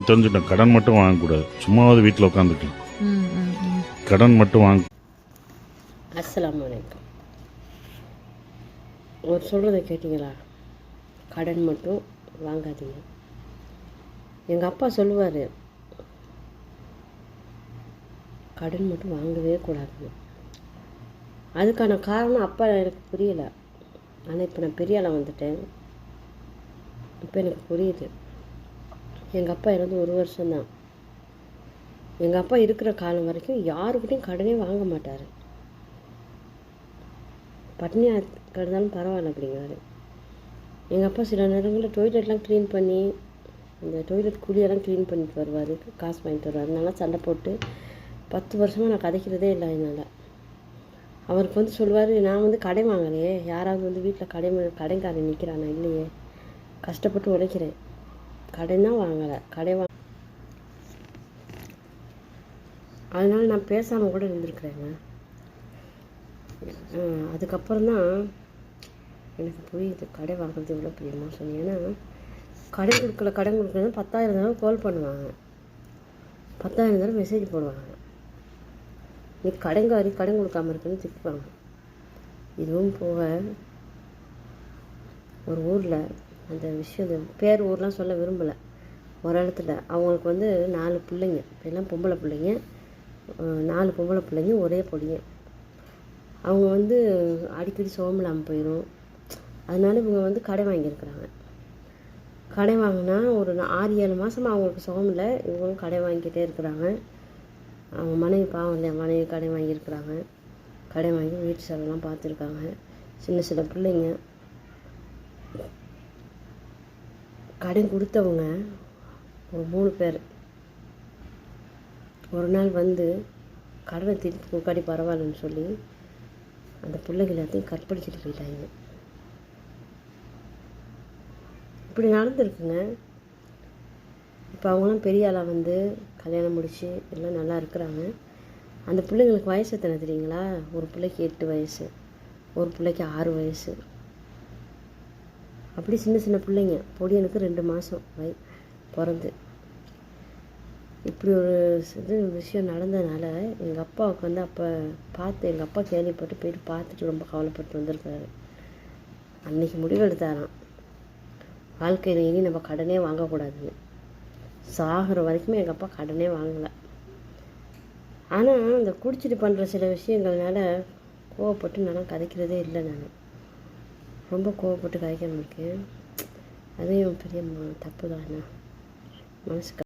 தெரிஞ்சுட்டேன். கடன் மட்டும் வாங்கக்கூடாது. சும்மாவது வீட்டில் உட்காந்துக்கலாம். கடன் மட்டும் வாங்க. அஸ்ஸலாமு அலைக்கும். ஒரு சொல்கிறத கேட்டிங்களா? கடன் மட்டும் வாங்காதீங்க. எங்கள் அப்பா சொல்லுவார், கடன் மட்டும் வாங்கவே கூடாதுன்னு. அதுக்கான காரணம் அப்போ எனக்கு புரியலை. ஆனால் இப்போ நான் பெரிய ஆளாக வந்துட்டேன். இப்போ எனக்கு புரியுது. எங்கள் அப்பா இறந்து 1 வருஷம்தான். எங்கள் அப்பா இருக்கிற காலம் வரைக்கும் யாருக்கிட்டையும் கடனே வாங்க மாட்டார். பட்னியாக கிடந்தாலும் பரவாயில்ல அப்படிங்கிறாரு. எங்கள் அப்பா சில நேரங்களில் டொய்லெட்லாம் க்ளீன் பண்ணி, இந்த டொய்லெட் குழியெல்லாம் க்ளீன் பண்ணிட்டு வருவார், காசு வாங்கிட்டு வருவார். நல்லா சண்டை போட்டு 10 வருஷமாக நான் கதைக்கிறதே இல்லை என்னால். அவருக்கு வந்து சொல்லுவார், நான் வந்து கடை வாங்கலையே, யாராவது வந்து வீட்டில் கடைக்காரன் நிற்கிறானா? இல்லையே, கஷ்டப்பட்டு உழைக்கிறேன், கடன் தான் வாங்கலை, அதனால் நான் பேசாமல் கூட இருந்திருக்கிறேங்க. அதுக்கப்புறம் தான் எனக்கு புரியுது கடை வாங்குறது எவ்வளோ பெரிய மோசம். ஏன்னா கடன் கொடுக்கலன்னு 10,000 தடவை கால் பண்ணுவாங்க, 10,000 தடவை மெசேஜ் போடுவாங்க. நீ கடன் கொடுக்காமல் இருக்குன்னு திட்டுவாங்க. இதுவும் போக ஒரு ஊரில் அந்த விஷயம் ஊர்லாம் சொல்ல விரும்பலை. ஒரு இடத்துல அவங்களுக்கு வந்து 4 பிள்ளைங்க, எல்லாம் பொம்பளை பிள்ளைங்க, 4 பொம்பளை பிள்ளைங்க, ஒரே பொடிங்க. அவங்க வந்து அடிக்கடி சோமில்லாமல் போயிடும். அதனால இவங்க வந்து கடை வாங்கியிருக்கிறாங்க. கடை வாங்கினா ஒரு 6-7 மாதமாக அவங்களுக்கு சுகமில்லை. இவங்களும் கடை வாங்கிக்கிட்டே இருக்கிறாங்க. அவங்க மனைவி பாவம் இல்லையா, மனைவி கடை வாங்கியிருக்கிறாங்க. கடை வாங்கி வீட்டு செலவெல்லாம் பார்த்துருக்காங்க. சின்ன பிள்ளைங்க. கடன் கொடுத்தவங்க ஒரு 3 பேர் ஒரு நாள் வந்து கடனை திருப்பி கொடுக்காடி பரவாயில்லன்னு சொல்லி அந்த பிள்ளைகள் எல்லாத்தையும் கற்பழிச்சிட்டு போயிட்டாங்க. இப்படி நடந்துருக்குங்க. இப்போ அவங்களாம் பெரிய ஆளாக வந்து கல்யாணம் முடித்து எல்லாம் நல்லா இருக்கிறாங்க. அந்த பிள்ளைங்களுக்கு வயசு எத்தனை தெரியுங்களா? ஒரு பிள்ளைக்கு 8 வயசு, ஒரு பிள்ளைக்கு 6 வயசு. அப்படி சின்ன பிள்ளைங்க. பொடியனுக்கு 2 மாதம் பிறந்து. இப்படி ஒரு விஷயம் நடந்ததுனால எங்கள் அப்பாவுக்கு வந்து எங்கள் அப்பா கேள்விப்பட்டு போயிட்டு பார்த்துட்டு ரொம்ப கவலைப்பட்டு வந்திருக்காரு. அன்றைக்கி முடிவெடுத்தாராம், வாழ்க்கையில் இனி நம்ம கடனே வாங்கக்கூடாதுன்னு. சாகிற வரைக்குமே எங்கள் அப்பா கடனே வாங்கலை. ஆனால் இந்த குடிச்சிட்டு பண்ணுற சில விஷயங்கள்னால கோவப்பட்டு நான் கதைக்கிறதே இல்லை. நான் ரொம்ப கோவப்பட்டு கதைக்காமல் இருக்கேன். அதையும் பெரிய தப்பு தான். மனசுக்கு